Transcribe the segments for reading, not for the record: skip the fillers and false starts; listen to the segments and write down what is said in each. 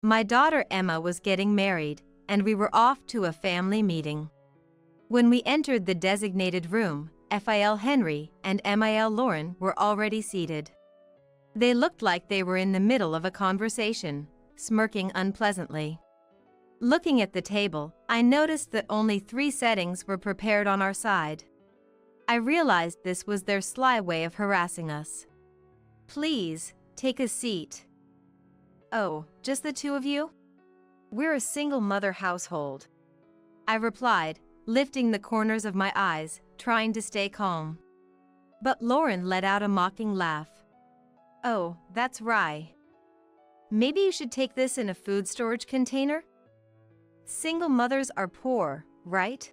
My daughter Emma was getting married, and we were off to a family meeting. When we entered the designated room, Phil Henry and Mil Lauren were already seated. They looked like they were in the middle of a conversation, smirking unpleasantly. Looking at the table, I noticed that only 3 settings were prepared on our side. I realized this was their sly way of harassing us. "Please, take a seat." "Oh, just the 2 of you? We're a single-mother household," I replied, lifting the corners of my eyes, trying to stay calm. But Lauren let out a mocking laugh. "Oh, that's right. Maybe you should take this in a food storage container? Single mothers are poor, right?"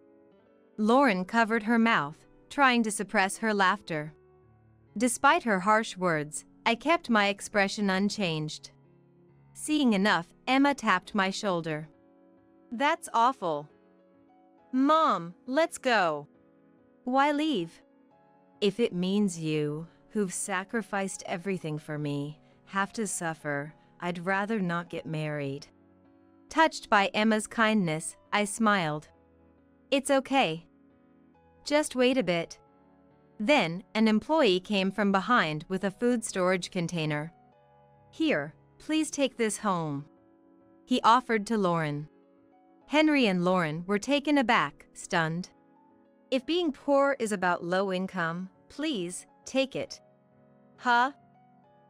Lauren covered her mouth, trying to suppress her laughter. Despite her harsh words, I kept my expression unchanged. Seeing enough, Emma tapped my shoulder. "That's awful. Mom, let's go." "Why leave? If it means you, who've sacrificed everything for me, have to suffer, I'd rather not get married." Touched by Emma's kindness, I smiled. "It's okay. Just wait a bit." Then, an employee came from behind with a food storage container. "Here, please take this home," he offered to Lauren. Henry and Lauren were taken aback, stunned. "If being poor is about low income, please, take it." "Huh?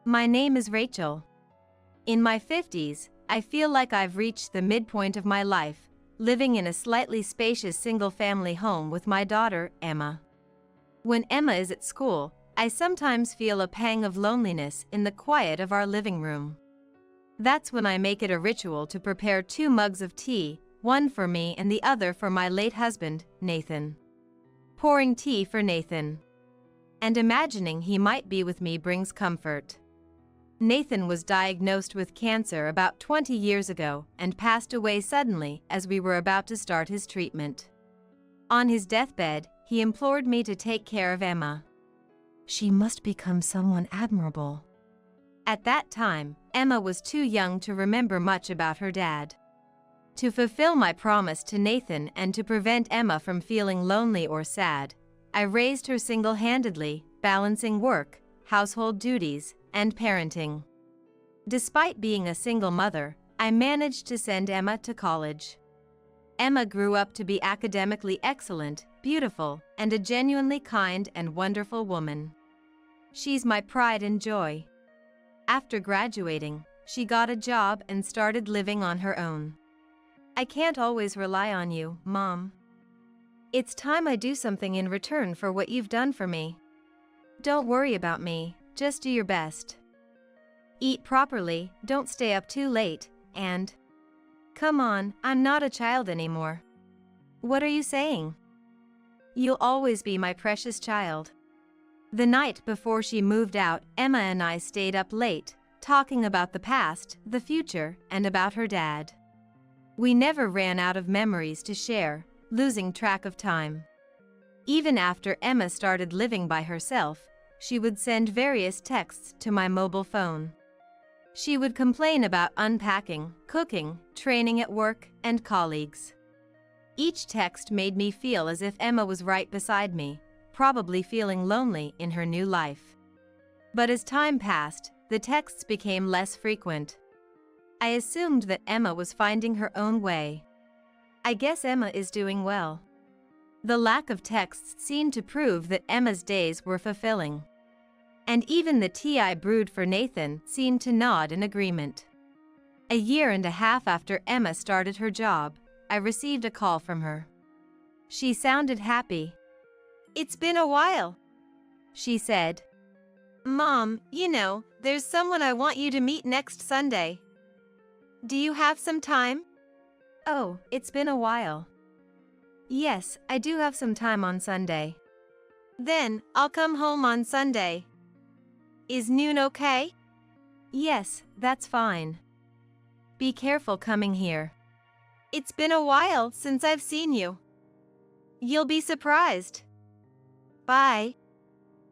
My name is Rachel. In my 50s, I feel like I've reached the midpoint of my life, living in a slightly spacious single-family home with my daughter, Emma. When Emma is at school, I sometimes feel a pang of loneliness in the quiet of our living room. That's when I make it a ritual to prepare 2 mugs of tea, one for me and the other for my late husband, Nathan. Pouring tea for Nathan and imagining he might be with me brings comfort. Nathan was diagnosed with cancer about 20 years ago and passed away suddenly as we were about to start his treatment. On his deathbed, he implored me to take care of Emma. She must become someone admirable. At that time, Emma was too young to remember much about her dad. To fulfill my promise to Nathan and to prevent Emma from feeling lonely or sad, I raised her single-handedly, balancing work, household duties, and parenting. Despite being a single mother, I managed to send Emma to college. Emma grew up to be academically excellent, beautiful, and a genuinely kind and wonderful woman. She's my pride and joy. After graduating, she got a job and started living on her own. "I can't always rely on you, Mom. It's time I do something in return for what you've done for me. Don't worry about me, just do your best. Eat properly, don't stay up too late, and come on, I'm not a child anymore." "What are you saying?" "You'll always be my precious child." The night before she moved out, Emma and I stayed up late, talking about the past, the future, and about her dad. We never ran out of memories to share, losing track of time. Even after Emma started living by herself, she would send various texts to my mobile phone. She would complain about unpacking, cooking, training at work, and colleagues. Each text made me feel as if Emma was right beside me, probably feeling lonely in her new life. But as time passed, the texts became less frequent. I assumed that Emma was finding her own way. I guess Emma is doing well. The lack of texts seemed to prove that Emma's days were fulfilling. And even the tea I brewed for Nathan seemed to nod in agreement. A year and a half after Emma started her job, I received a call from her. She sounded happy. "It's been a while," she said. "Mom, there's someone I want you to meet next Sunday. Do you have some time?" "Oh, it's been a while. Yes, I do have some time on Sunday." "Then, I'll come home on Sunday. Is noon okay?" "Yes, that's fine. Be careful coming here. It's been a while since I've seen you. You'll be surprised. Bye."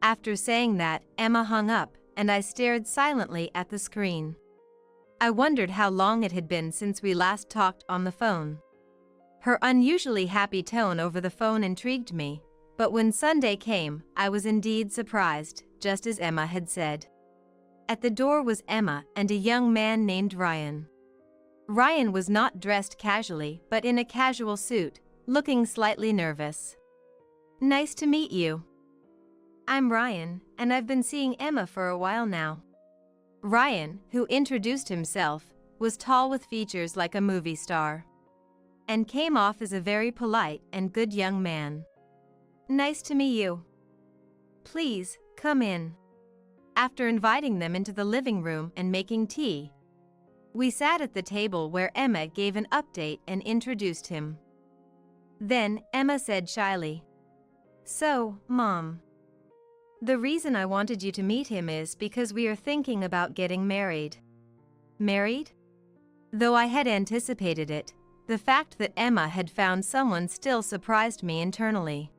After saying that, Emma hung up, and I stared silently at the screen. I wondered how long it had been since we last talked on the phone. Her unusually happy tone over the phone intrigued me, but when Sunday came, I was indeed surprised, just as Emma had said. At the door was Emma and a young man named Ryan. Ryan was not dressed casually but in a casual suit, looking slightly nervous. "Nice to meet you. I'm Ryan, and I've been seeing Emma for a while now." Ryan, who introduced himself, was tall with features like a movie star, and came off as a very polite and good young man. "Nice to meet you. Please, come in." After inviting them into the living room and making tea, we sat at the table where Emma gave an update and introduced him. Then, Emma said shyly, "So, Mom, the reason I wanted you to meet him is because we are thinking about getting married." Married? Though I had anticipated it, the fact that Emma had found someone still surprised me internally.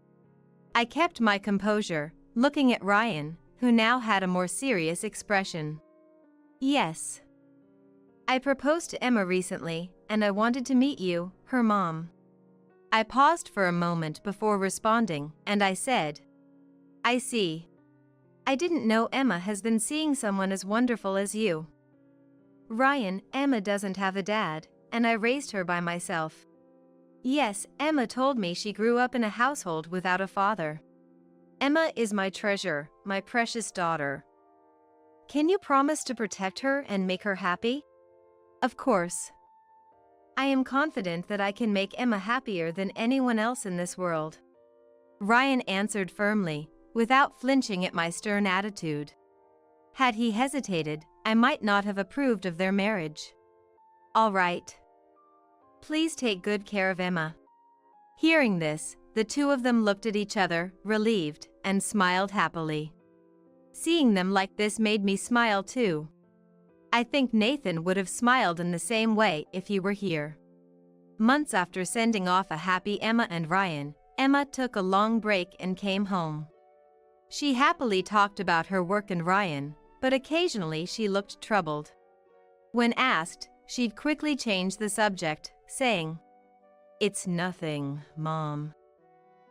I kept my composure, looking at Ryan, who now had a more serious expression. "Yes. I proposed to Emma recently, and I wanted to meet you, her mom." I paused for a moment before responding, and I said, "I see. I didn't know Emma has been seeing someone as wonderful as you." "Ryan, Emma doesn't have a dad, and I raised her by myself." "Yes, Emma told me she grew up in a household without a father." "Emma is my treasure, my precious daughter. Can you promise to protect her and make her happy?" "Of course. I am confident that I can make Emma happier than anyone else in this world," Ryan answered firmly, without flinching at my stern attitude. Had he hesitated, I might not have approved of their marriage. "All right. Please take good care of Emma." Hearing this, the two of them looked at each other, relieved, and smiled happily. Seeing them like this made me smile too. I think Nathan would have smiled in the same way if he were here. Months after sending off a happy Emma and Ryan, Emma took a long break and came home. She happily talked about her work and Ryan, but occasionally she looked troubled. When asked, she'd quickly change the subject, saying, "It's nothing, Mom."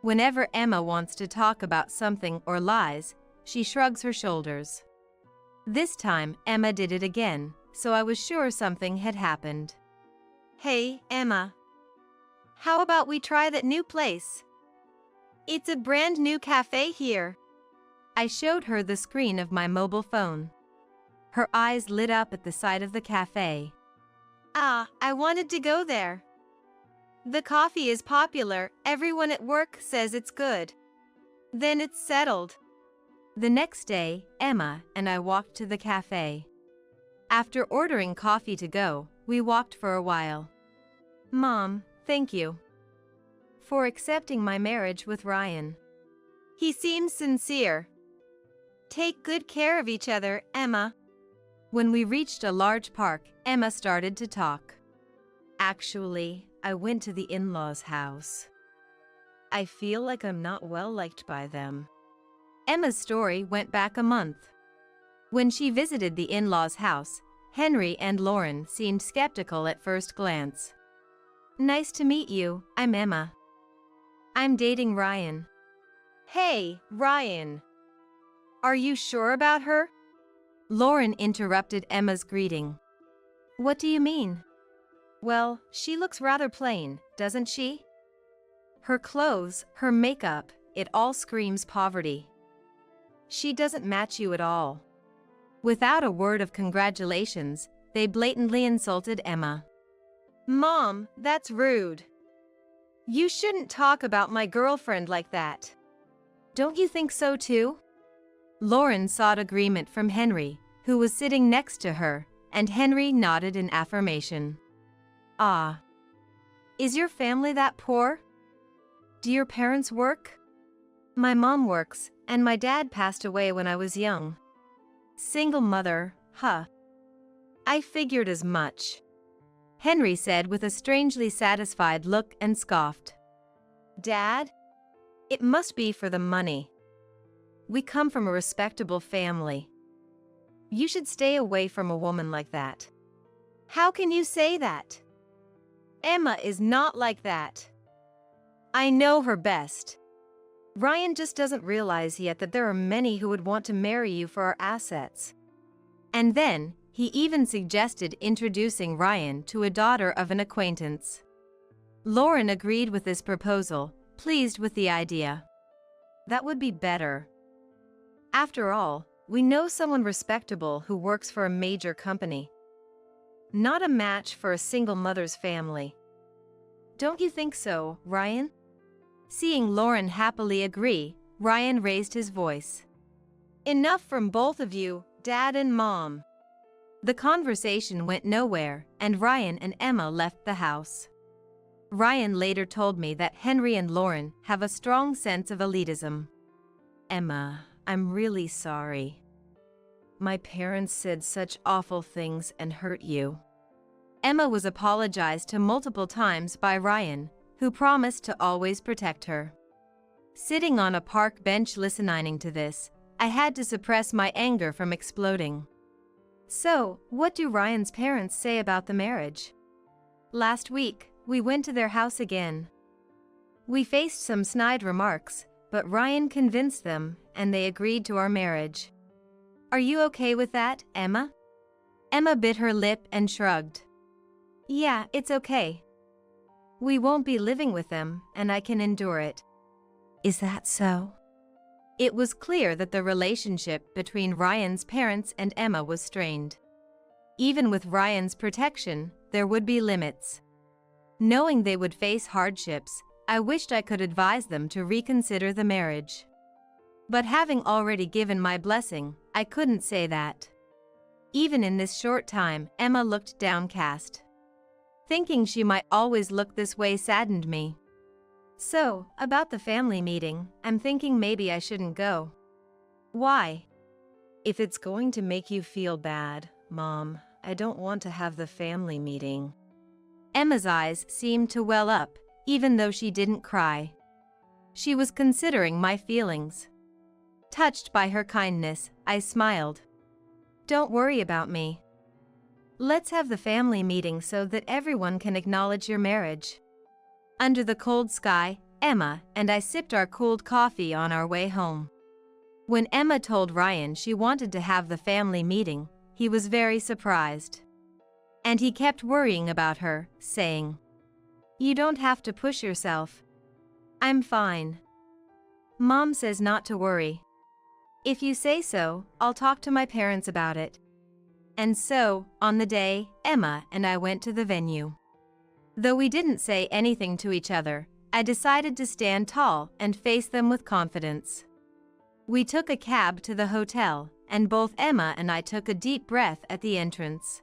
Whenever Emma wants to talk about something or lies, she shrugs her shoulders. This time, Emma did it again, so I was sure something had happened. "Hey, Emma. How about we try that new place? It's a brand new cafe here." I showed her the screen of my mobile phone. Her eyes lit up at the sight of the cafe. "Ah, I wanted to go there. The coffee is popular, everyone at work says it's good." Then it's settled. The next day, Emma and I walked to the cafe. After ordering coffee to go, we walked for a while. "Mom, thank you for accepting my marriage with Ryan. He seems sincere. Take good care of each other, Emma." When we reached a large park, Emma started to talk. "Actually, I went to the in-laws' house. I feel like I'm not well liked by them." Emma's story went back a month. When she visited the in-laws' house, Henry and Lauren seemed skeptical at first glance. "Nice to meet you, I'm Emma. I'm dating Ryan." "Hey, Ryan. Are you sure about her?" Lauren interrupted Emma's greeting. "What do you mean?" "Well, she looks rather plain, doesn't she? Her clothes, her makeup, it all screams poverty. She doesn't match you at all." Without a word of congratulations, they blatantly insulted Emma. "Mom, that's rude. You shouldn't talk about my girlfriend like that." "Don't you think so too?" Lauren sought agreement from Henry, who was sitting next to her, and Henry nodded in affirmation. "Ah. Is your family that poor? Do your parents work?" "My mom works, and my dad passed away when I was young. Single mother, huh." "I figured as much," Henry said with a strangely satisfied look and scoffed. "Dad? It must be for the money. We come from a respectable family. You should stay away from a woman like that." How can you say that? Emma is not like that. I know her best. Ryan just doesn't realize yet that there are many who would want to marry you for our assets. And then, he even suggested introducing Ryan to a daughter of an acquaintance. Lauren agreed with this proposal, pleased with the idea. That would be better. After all, we know someone respectable who works for a major company. Not a match for a single mother's family. Don't you think so, Ryan? Seeing Lauren happily agree, Ryan raised his voice. Enough from both of you, Dad and Mom. The conversation went nowhere, and Ryan and Emma left the house. Ryan later told me that Henry and Lauren have a strong sense of elitism. Emma, I'm really sorry. My parents said such awful things and hurt you. Emma was apologized to multiple times by Ryan, who promised to always protect her. Sitting on a park bench listening to this, I had to suppress my anger from exploding. So, what do Ryan's parents say about the marriage? Last week, we went to their house again. We faced some snide remarks, but Ryan convinced them, and they agreed to our marriage. Are you okay with that, Emma? Emma bit her lip and shrugged. Yeah, it's okay. We won't be living with them, and I can endure it. Is that so? It was clear that the relationship between Ryan's parents and Emma was strained. Even with Ryan's protection, there would be limits. Knowing they would face hardships, I wished I could advise them to reconsider the marriage. But having already given my blessing, I couldn't say that. Even in this short time, Emma looked downcast. Thinking she might always look this way saddened me. So, about the family meeting, I'm thinking maybe I shouldn't go. Why? If it's going to make you feel bad, Mom, I don't want to have the family meeting. Emma's eyes seemed to well up, even though she didn't cry. She was considering my feelings. Touched by her kindness, I smiled. Don't worry about me. Let's have the family meeting so that everyone can acknowledge your marriage. Under the cold sky, Emma and I sipped our cold coffee on our way home. When Emma told Ryan she wanted to have the family meeting, he was very surprised. And he kept worrying about her, saying, You don't have to push yourself. I'm fine. Mom says not to worry. If you say so, I'll talk to my parents about it. And so, on the day, Emma and I went to the venue. Though we didn't say anything to each other, I decided to stand tall and face them with confidence. We took a cab to the hotel, and both Emma and I took a deep breath at the entrance.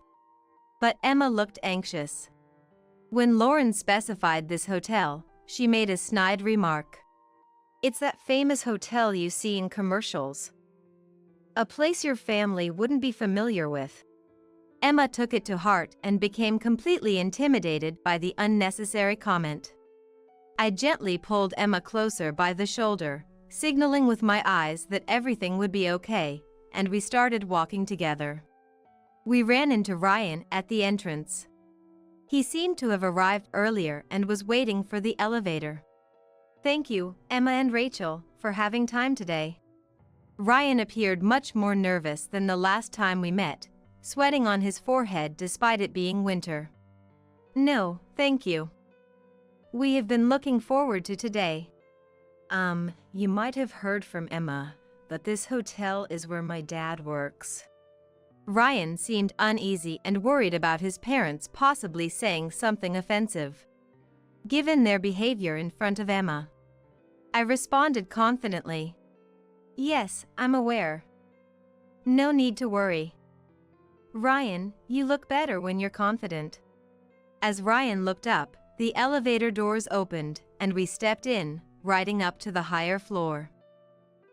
But Emma looked anxious. When Lauren specified this hotel, she made a snide remark. It's that famous hotel you see in commercials. A place your family wouldn't be familiar with. Emma took it to heart and became completely intimidated by the unnecessary comment. I gently pulled Emma closer by the shoulder, signaling with my eyes that everything would be okay, and we started walking together. We ran into Ryan at the entrance. He seemed to have arrived earlier and was waiting for the elevator. Thank you, Emma and Rachel, for having time today. Ryan appeared much more nervous than the last time we met, sweating on his forehead despite it being winter. No, thank you. We have been looking forward to today. You might have heard from Emma, but this hotel is where my dad works. Ryan seemed uneasy and worried about his parents possibly saying something offensive, given their behavior in front of Emma. I responded confidently. Yes, I'm aware. No need to worry. Ryan, you look better when you're confident. As Ryan looked up, the elevator doors opened, and we stepped in, riding up to the higher floor.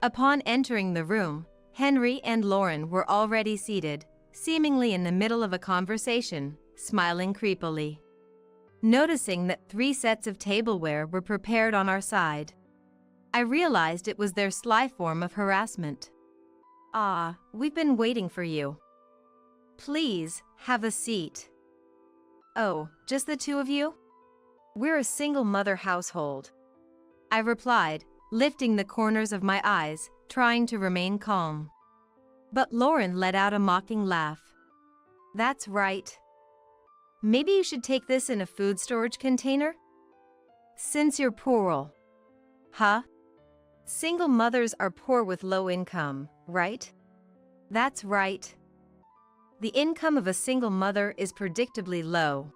Upon entering the room, Henry and Lauren were already seated, seemingly in the middle of a conversation, smiling creepily. Noticing that 3 sets of tableware were prepared on our side, I realized it was their sly form of harassment. We've been waiting for you. Please, have a seat. "Oh, just the two of you? We're a single mother household," I replied, lifting the corners of my eyes, trying to remain calm. But Lauren let out a mocking laugh. "That's right. Maybe you should take this in a food storage container? Since you're poor." "Huh? Single mothers are poor with low income, right?" "That's right. The income of a single mother is predictably low."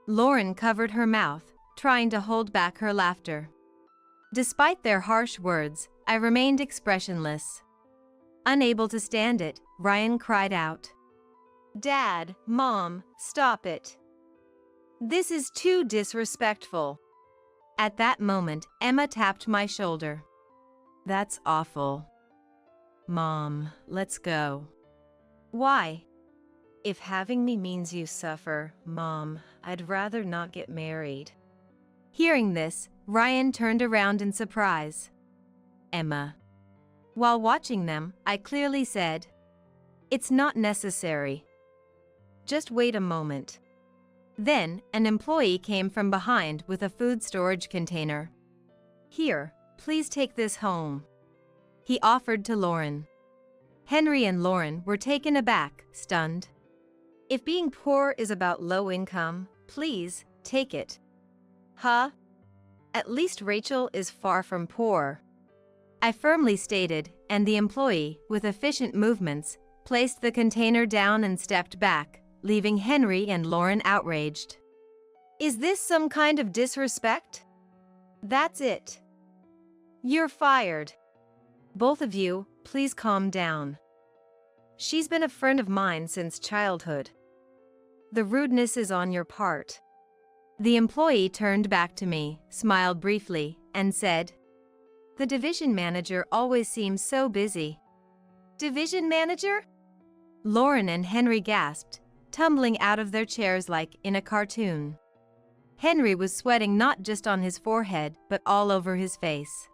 Lauren covered her mouth, trying to hold back her laughter. Despite their harsh words, I remained expressionless. Unable to stand it, Ryan cried out, "Dad, Mom, stop it. This is too disrespectful." At that moment, Emma tapped my shoulder. "That's awful. Mom, let's go." "Why?" "If having me means you suffer, Mom, I'd rather not get married." Hearing this, Ryan turned around in surprise. "Emma." While watching them, I clearly said, "It's not necessary. Just wait a moment." Then, an employee came from behind with a food storage container. "Here, please take this home," he offered to Lauren. Henry and Lauren were taken aback, stunned. "If being poor is about low income, please, take it." "Huh? At least Rachel is far from poor," I firmly stated, and the employee, with efficient movements, placed the container down and stepped back, leaving Henry and Lauren outraged. "Is this some kind of disrespect? That's it. You're fired. Both of you, please calm down. She's been a friend of mine since childhood. The rudeness is on your part." The employee turned back to me, smiled briefly, and said, "The division manager always seems so busy." "Division manager?" Lauren and Henry gasped, tumbling out of their chairs like in a cartoon. Henry was sweating not just on his forehead but all over his face.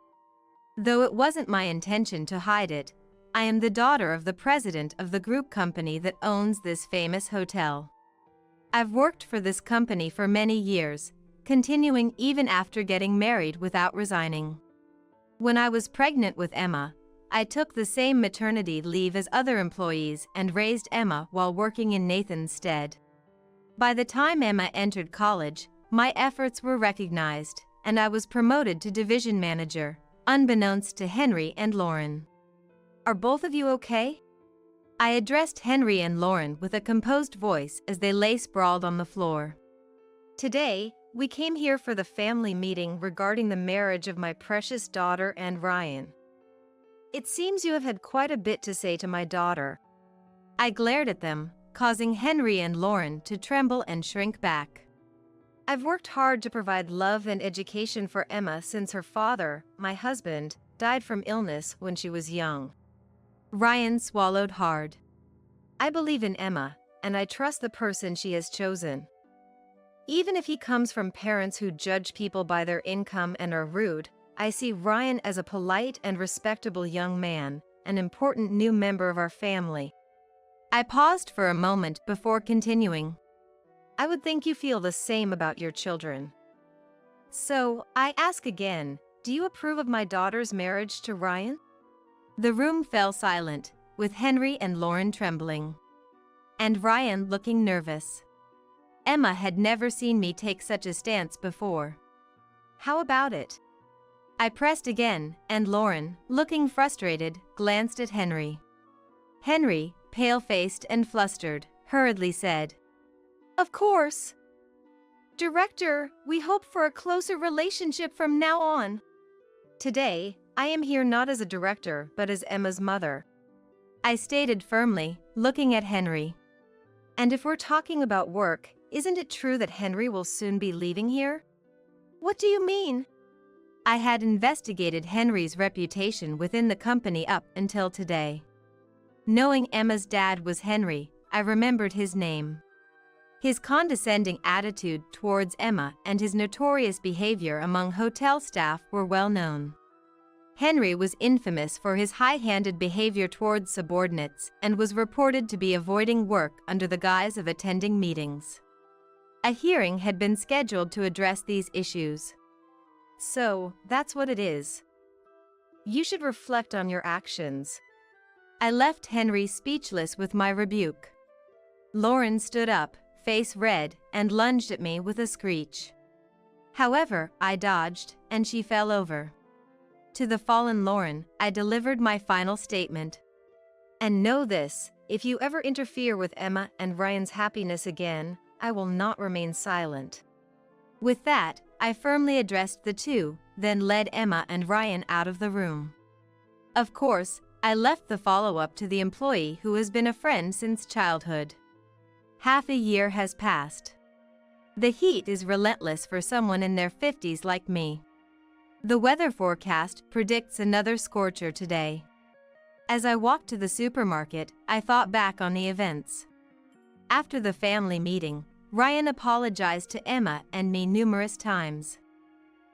Though it wasn't my intention to hide it, I am the daughter of the president of the group company that owns this famous hotel. I've worked for this company for many years, continuing even after getting married without resigning. When I was pregnant with Emma, I took the same maternity leave as other employees and raised Emma while working in Nathan's stead. By the time Emma entered college, my efforts were recognized, and I was promoted to division manager, unbeknownst to Henry and Lauren. "Are both of you okay?" I addressed Henry and Lauren with a composed voice as they lay sprawled on the floor. "Today, we came here for the family meeting regarding the marriage of my precious daughter and Ryan. It seems you have had quite a bit to say to my daughter." I glared at them, causing Henry and Lauren to tremble and shrink back. "I've worked hard to provide love and education for Emma since her father, my husband, died from illness when she was young." Ryan swallowed hard. "I believe in Emma, and I trust the person she has chosen. Even if he comes from parents who judge people by their income and are rude, I see Ryan as a polite and respectable young man, an important new member of our family." I paused for a moment before continuing. "I would think you feel the same about your children. So, I ask again, do you approve of my daughter's marriage to Ryan?" The room fell silent, with Henry and Lauren trembling, and Ryan looking nervous. Emma had never seen me take such a stance before. "How about it?" I pressed again, and Lauren, looking frustrated, glanced at Henry. Henry, pale-faced and flustered, hurriedly said, "Of course. Director, we hope for a closer relationship from now on." "Today, I am here not as a director but as Emma's mother," I stated firmly, looking at Henry. "And if we're talking about work, isn't it true that Henry will soon be leaving here?" "What do you mean?" I had investigated Henry's reputation within the company up until today. Knowing Emma's dad was Henry, I remembered his name. His condescending attitude towards Emma and his notorious behavior among hotel staff were well known. Henry was infamous for his high-handed behavior towards subordinates and was reported to be avoiding work under the guise of attending meetings. A hearing had been scheduled to address these issues. So, that's what it is. You should reflect on your actions. I left Henry speechless with my rebuke. Lauren stood up, face red, and lunged at me with a screech. However, I dodged, and she fell over. To the fallen Lauren, I delivered my final statement. And know this, if you ever interfere with Emma and Ryan's happiness again, I will not remain silent. With that, I firmly addressed the two, then led Emma and Ryan out of the room. Of course, I left the follow-up to the employee who has been a friend since childhood. Half a year has passed. The heat is relentless for someone in their 50s like me. The weather forecast predicts another scorcher today. As I walked to the supermarket, I thought back on the events. After the family meeting, Ryan apologized to Emma and me numerous times.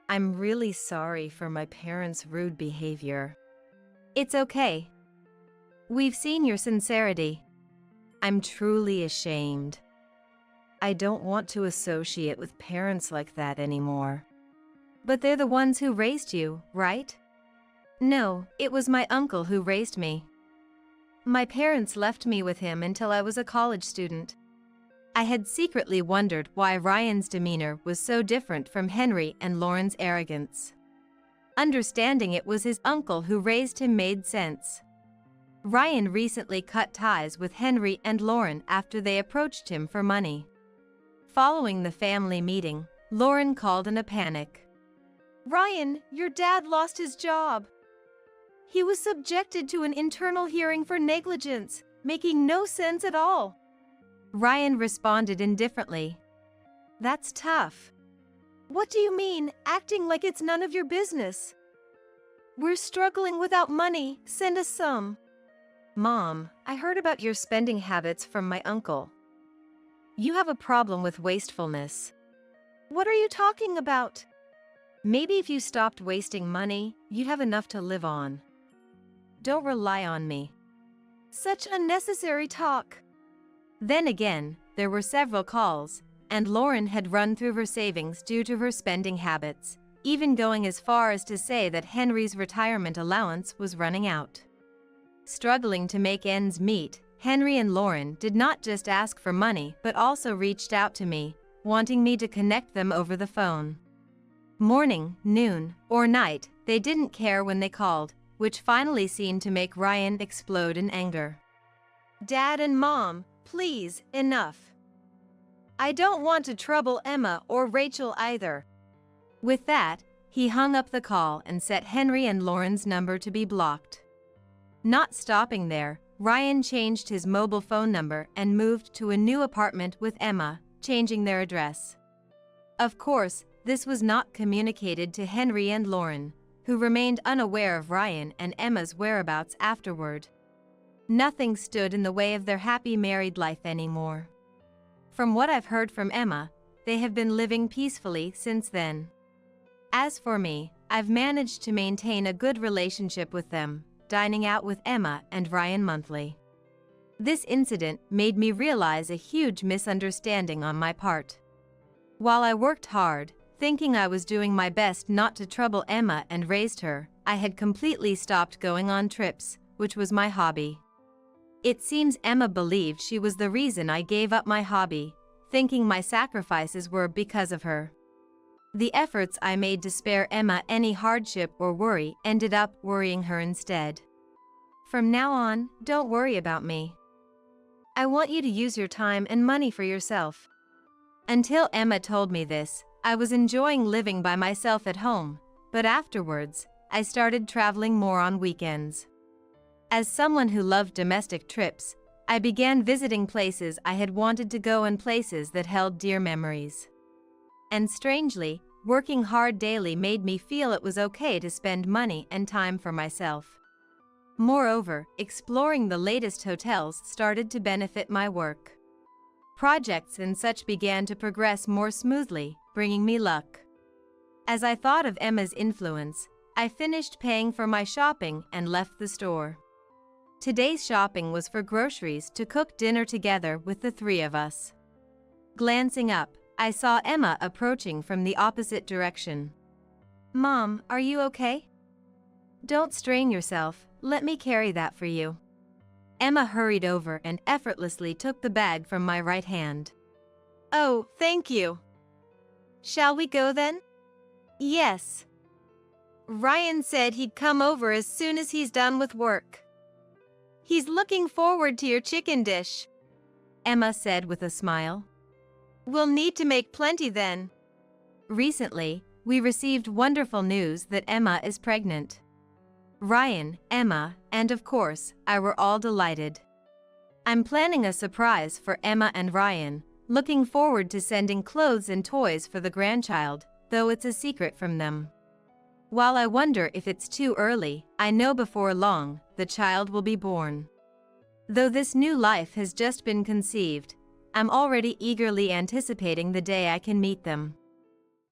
I'm really sorry for my parents' rude behavior. It's okay. We've seen your sincerity. I'm truly ashamed. I don't want to associate with parents like that anymore. But they're the ones who raised you, right? No, it was my uncle who raised me. My parents left me with him until I was a college student. I had secretly wondered why Ryan's demeanor was so different from Henry and Lauren's arrogance. Understanding it was his uncle who raised him made sense. Ryan recently cut ties with Henry and Lauren after they approached him for money. Following the family meeting, Lauren called in a panic. Ryan, your dad lost his job. He was subjected to an internal hearing for negligence, making no sense at all. Ryan responded indifferently. That's tough. What do you mean, acting like it's none of your business? We're struggling without money, send us some. Mom, I heard about your spending habits from my uncle. You have a problem with wastefulness. What are you talking about? Maybe if you stopped wasting money, you'd have enough to live on. Don't rely on me. Such unnecessary talk. Then again, there were several calls, and Lauren had run through her savings due to her spending habits, even going as far as to say that Henry's retirement allowance was running out. Struggling to make ends meet, Henry and Lauren did not just ask for money but also reached out to me, wanting me to connect them over the phone. Morning, noon, or night, they didn't care when they called, which finally seemed to make Ryan explode in anger. Dad and Mom, please, enough. I don't want to trouble Emma or Rachel either. With that, he hung up the call and set Henry and Lauren's number to be blocked. Not stopping there, Ryan changed his mobile phone number and moved to a new apartment with Emma, changing their address. Of course, this was not communicated to Henry and Lauren, who remained unaware of Ryan and Emma's whereabouts afterward. Nothing stood in the way of their happy married life anymore. From what I've heard from Emma, they have been living peacefully since then. As for me, I've managed to maintain a good relationship with them, dining out with Emma and Ryan monthly. This incident made me realize a huge misunderstanding on my part. While I worked hard, thinking I was doing my best not to trouble Emma and raised her, I had completely stopped going on trips, which was my hobby. It seems Emma believed she was the reason I gave up my hobby, thinking my sacrifices were because of her. The efforts I made to spare Emma any hardship or worry ended up worrying her instead. From now on, don't worry about me. I want you to use your time and money for yourself. Until Emma told me this, I was enjoying living by myself at home, but afterwards, I started traveling more on weekends. As someone who loved domestic trips, I began visiting places I had wanted to go and places that held dear memories. And strangely, working hard daily made me feel it was okay to spend money and time for myself. Moreover, exploring the latest hotels started to benefit my work. Projects and such began to progress more smoothly, bringing me luck. As I thought of Emma's influence, I finished paying for my shopping and left the store. Today's shopping was for groceries to cook dinner together with the three of us. Glancing up, I saw Emma approaching from the opposite direction. "Mom, are you okay? Don't strain yourself, let me carry that for you." Emma hurried over and effortlessly took the bag from my right hand. "Oh, thank you. Shall we go then?" "Yes. Ryan said he'd come over as soon as he's done with work. He's looking forward to your chicken dish," Emma said with a smile. "We'll need to make plenty then." Recently, we received wonderful news that Emma is pregnant. Ryan, Emma, and of course, I were all delighted. I'm planning a surprise for Emma and Ryan, looking forward to sending clothes and toys for the grandchild, though it's a secret from them. While I wonder if it's too early, I know before long, the child will be born. Though this new life has just been conceived, I'm already eagerly anticipating the day I can meet them.